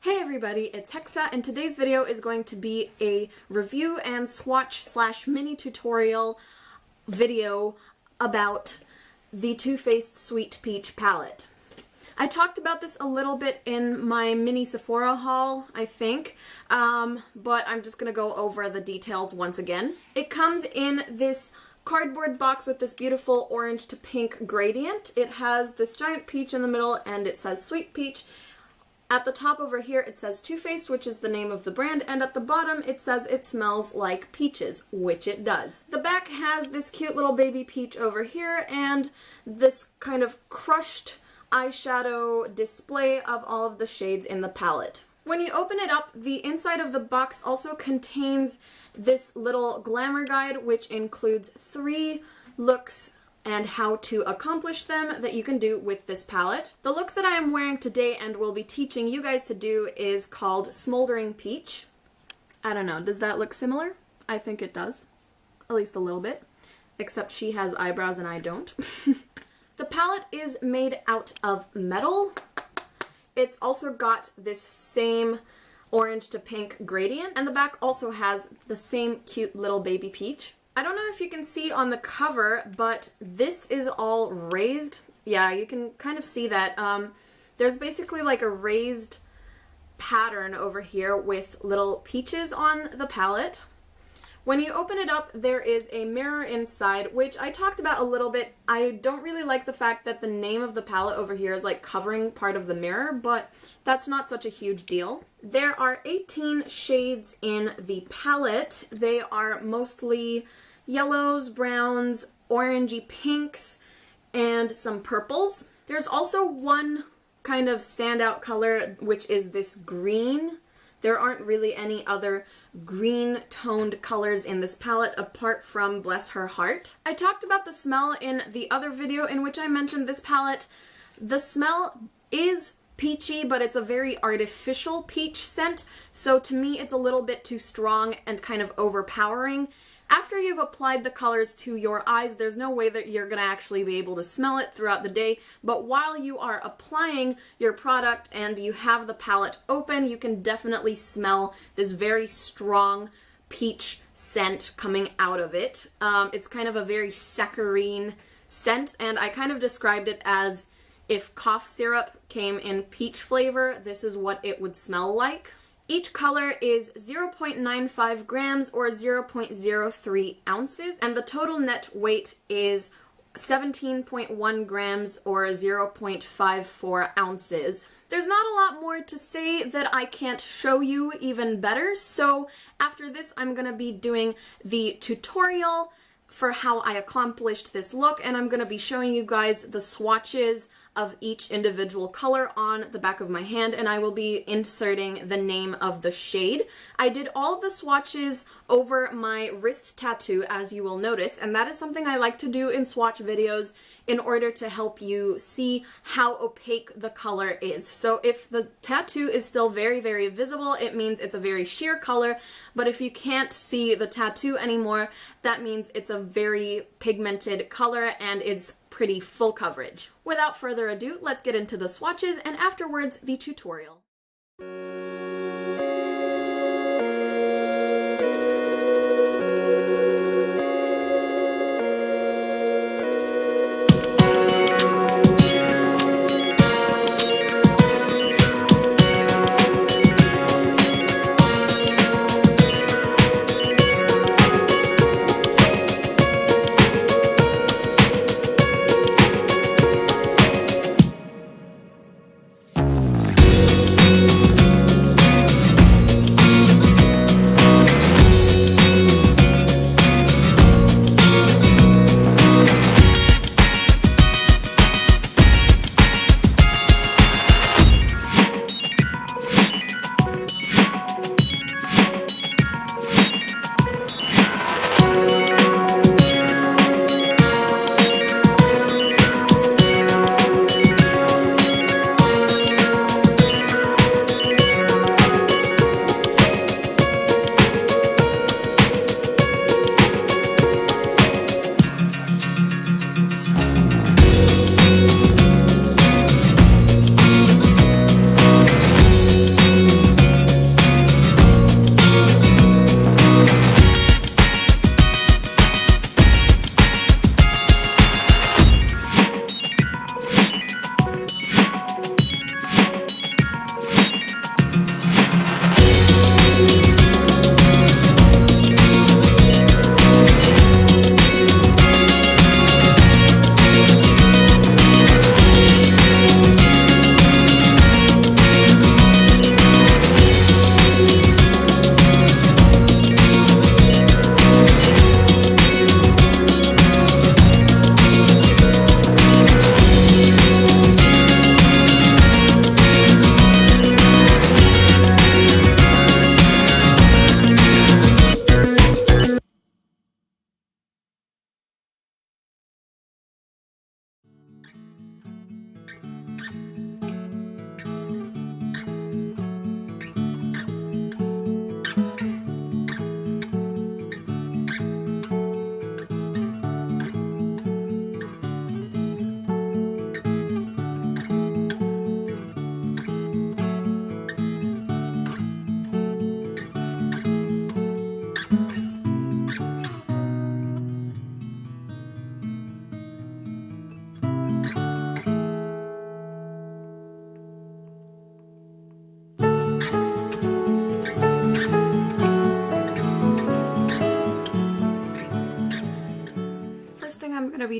Hey everybody, it's Hexa, and today's video is going to be a review and swatch / mini tutorial video about the Too Faced Sweet Peach palette. I talked about this a little bit in my mini Sephora haul, I think, but I'm just going to go over the details once again. It comes in this cardboard box with this beautiful orange to pink gradient. It has this giant peach in the middle and it says Sweet Peach. At the top over here it says Too Faced, which is the name of the brand, and at the bottom it says it smells like peaches, which it does. The back has this cute little baby peach over here and this kind of crushed eyeshadow display of all of the shades in the palette. When you open it up, the inside of the box also contains this little glamour guide, which includes 3 looks and how to accomplish them that you can do with this palette. The look that I am wearing today and will be teaching you guys to do is called Smoldering Peach. I don't know, does that look similar? I think it does, at least a little bit, except she has eyebrows and I don't. The palette is made out of metal. It's also got this same orange to pink gradient, and the back also has the same cute little baby peach. I don't know if you can see on the cover, but this is all raised. Yeah, you can kind of see that. There's basically like a raised pattern over here with little peaches on the palette. When you open it up, there is a mirror inside, which I talked about a little bit. I don't really like the fact that the name of the palette over here is like covering part of the mirror, but that's not such a huge deal. There are 18 shades in the palette. They are mostly yellows, browns, orangey pinks, and some purples. There's also one kind of standout color, which is this green. There aren't really any other green toned colors in this palette apart from Bless Her Heart. I talked about the smell in the other video in which I mentioned this palette. The smell is peachy, but it's a very artificial peach scent, so to me it's a little bit too strong and kind of overpowering. After you've applied the colors to your eyes, there's no way that you're going to actually be able to smell it throughout the day, but while you are applying your product and you have the palette open, you can definitely smell this very strong peach scent coming out of it. It's kind of a very saccharine scent, and I kind of described it as if cough syrup came in peach flavor, this is what it would smell like. Each color is 0.95 grams or 0.03 ounces, and the total net weight is 17.1 grams or 0.54 ounces. There's not a lot more to say that I can't show you even better, so after this I'm going to be doing the tutorial for how I accomplished this look, and I'm going to be showing you guys the swatches of each individual color on the back of my hand, and I will be inserting the name of the shade. I did all the swatches over my wrist tattoo, as you will notice, and that is something I like to do in swatch videos in order to help you see how opaque the color is. So if the tattoo is still very, very visible, it means it's a very sheer color, but if you can't see the tattoo anymore, that means it's a very pigmented color and it's pretty full coverage. Without further ado, let's get into the swatches and afterwards the tutorial.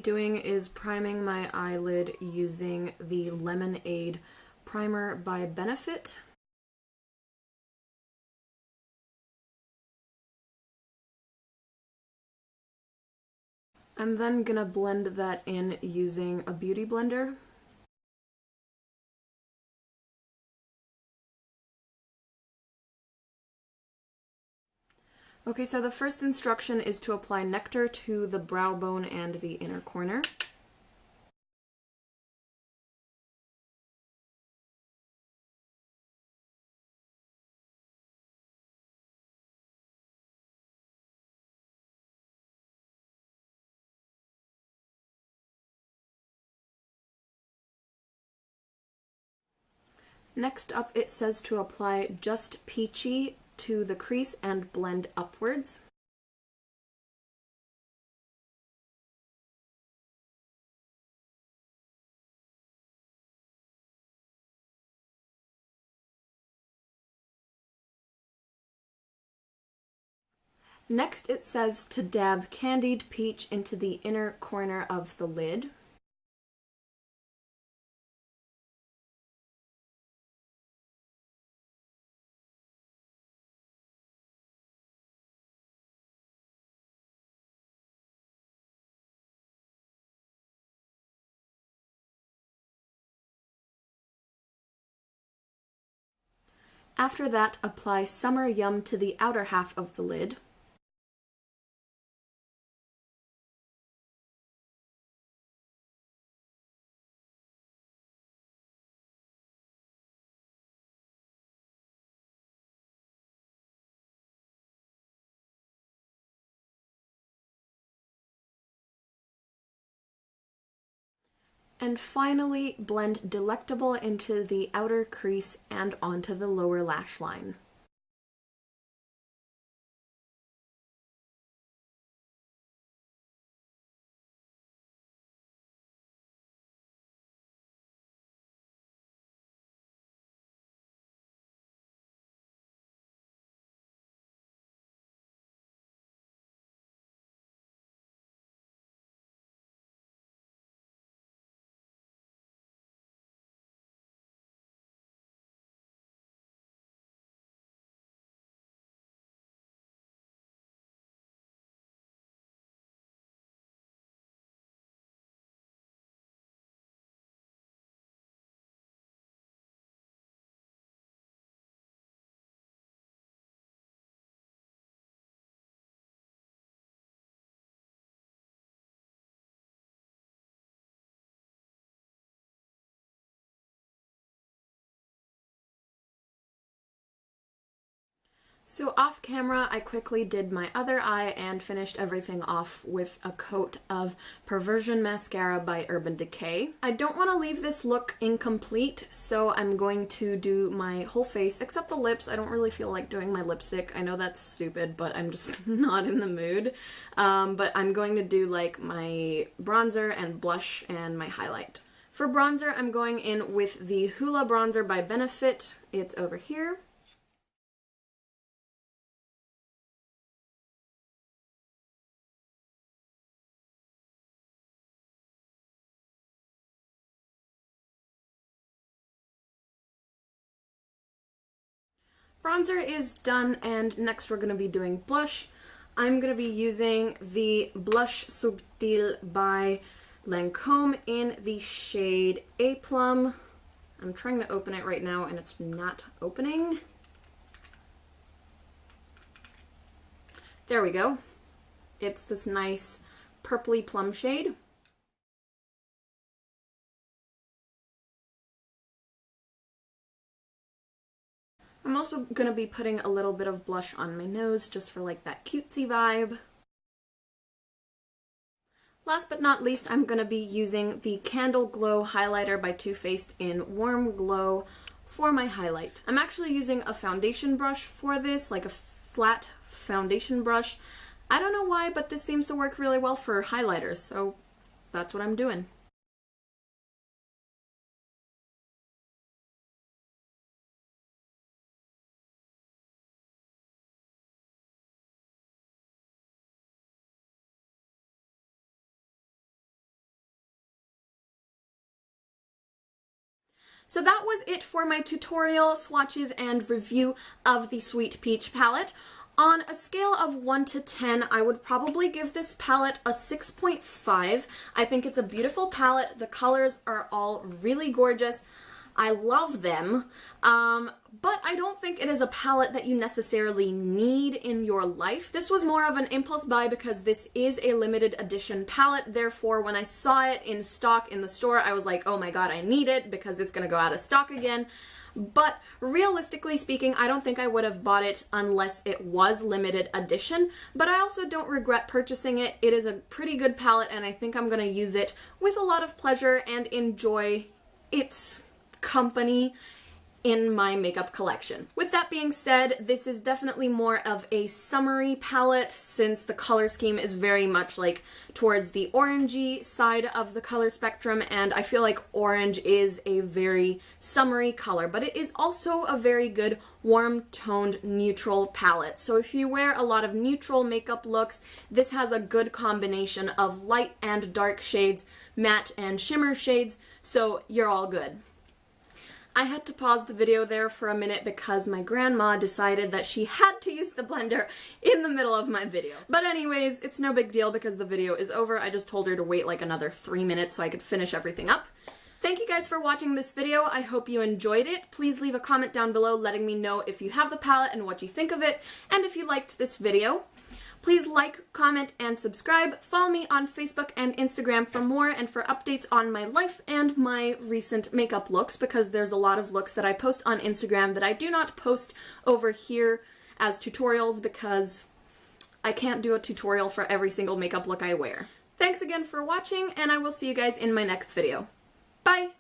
doing is priming my eyelid using the Lemonade Primer by Benefit. I'm then gonna blend that in using a beauty blender. Okay, so the first instruction is to apply Nectar to the brow bone and the inner corner. Next up, it says to apply just Peachy to the crease and blend upwards. Next, it says to dab Candied Peach into the inner corner of the lid. After that, apply Summer Yum to the outer half of the lid. And finally, blend Delectable into the outer crease and onto the lower lash line. So off camera, I quickly did my other eye and finished everything off with a coat of Perversion Mascara by Urban Decay. I don't want to leave this look incomplete, so I'm going to do my whole face, except the lips. I don't really feel like doing my lipstick. I know that's stupid, but I'm just not in the mood. But I'm going to do like my bronzer and blush and my highlight. For bronzer, I'm going in with the Hoola Bronzer by Benefit. It's over here. Bronzer is done, and next we're going to be doing blush. I'm going to be using the Blush Subtil by Lancome in the shade A Plum. I'm trying to open it right now and it's not opening. There we go. It's this nice purpley plum shade. I'm also going to be putting a little bit of blush on my nose just for like that cutesy vibe. Last but not least, I'm going to be using the Candle Glow highlighter by Too Faced in Warm Glow for my highlight. I'm actually using a foundation brush for this, like a flat foundation brush. I don't know why, but this seems to work really well for highlighters, so that's what I'm doing. So that was it for my tutorial, swatches, and review of the Sweet Peach palette. On a scale of 1 to 10, I would probably give this palette a 6.5. I think it's a beautiful palette. The colors are all really gorgeous. I love them, but I don't think it is a palette that you necessarily need in your life. This was more of an impulse buy because this is a limited edition palette. Therefore, when I saw it in stock in the store, I was like, oh my god, I need it because it's gonna go out of stock again. But realistically speaking, I don't think I would have bought it unless it was limited edition, but I also don't regret purchasing it. It is a pretty good palette, and I think I'm going to use it with a lot of pleasure and enjoy its company in my makeup collection. With that being said, this is definitely more of a summery palette since the color scheme is very much like towards the orangey side of the color spectrum, and I feel like orange is a very summery color, but it is also a very good warm toned neutral palette. So if you wear a lot of neutral makeup looks, this has a good combination of light and dark shades, matte and shimmer shades, so you're all good. I had to pause the video there for a minute because my grandma decided that she had to use the blender in the middle of my video. But anyways, it's no big deal because the video is over. I just told her to wait like another 3 minutes so I could finish everything up. Thank you guys for watching this video. I hope you enjoyed it. Please leave a comment down below letting me know if you have the palette and what you think of it, and if you liked this video. Please like, comment, and subscribe. Follow me on Facebook and Instagram for more and for updates on my life and my recent makeup looks, because there's a lot of looks that I post on Instagram that I do not post over here as tutorials because I can't do a tutorial for every single makeup look I wear. Thanks again for watching, and I will see you guys in my next video. Bye!